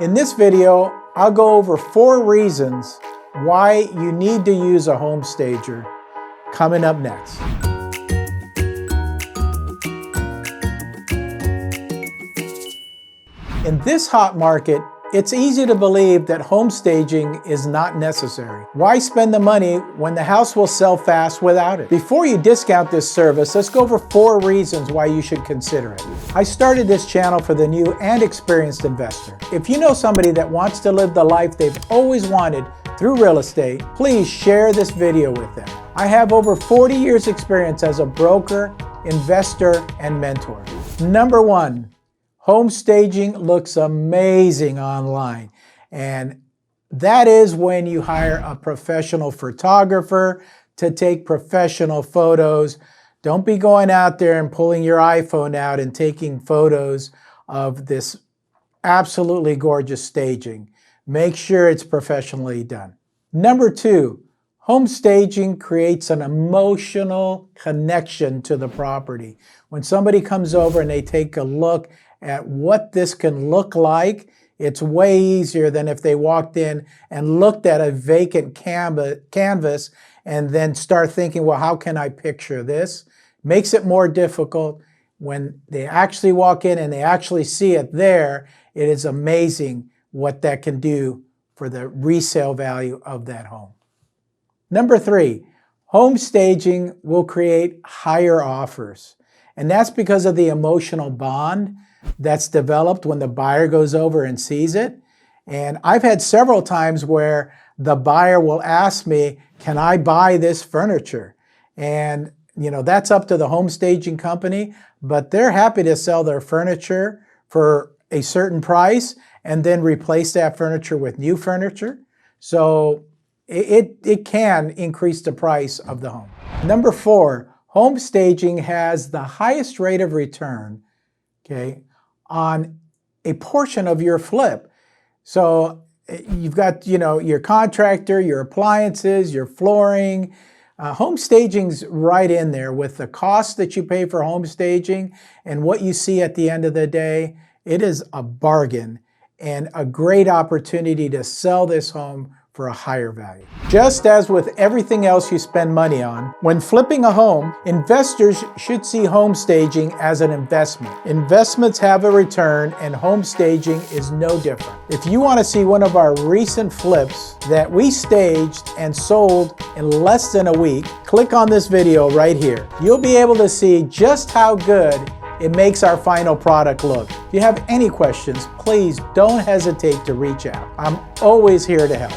In this video, I'll go over 4 reasons why you need to use a home stager, coming up next. In this hot market, it's easy to believe that home staging is not necessary. Why spend the money when the house will sell fast without it? Before you discount this service, let's go over 4 reasons why you should consider it. I started this channel for the new and experienced investor. If you know somebody that wants to live the life they've always wanted through real estate, please share this video with them. I have over 40 years experience as a broker, investor, and mentor. Number 1. Home staging looks amazing online, and that is when you hire a professional photographer to take professional photos. Don't be going out there and pulling your iPhone out and taking photos of this absolutely gorgeous staging. Make sure it's professionally done. Number 2, home staging creates an emotional connection to the property. When somebody comes over and they take a look at what this can look like, it's way easier than if they walked in and looked at a vacant canvas and then start thinking, well, how can I picture this? Makes it more difficult. When they actually walk in and they actually see it there, it is amazing what that can do for the resale value of that home. Number 3, home staging will create higher offers. And that's because of the emotional bond that's developed when the buyer goes over and sees it. And I've had several times where the buyer will ask me, can I buy this furniture? And that's up to the home staging company, but they're happy to sell their furniture for a certain price and then replace that furniture with new furniture. So it can increase the price of the home. Number 4, home staging has the highest rate of return, on a portion of your flip. So you've got, your contractor, your appliances, your flooring. Home staging's right in there with the cost that you pay for home staging and what you see at the end of the day. It is a bargain and a great opportunity to sell this home for a higher value. Just as with everything else you spend money on, when flipping a home, investors should see home staging as an investment. Investments have a return, and home staging is no different. If you want to see one of our recent flips that we staged and sold in less than a week, click on this video right here. You'll be able to see just how good it makes our final product look. If you have any questions, please don't hesitate to reach out. I'm always here to help.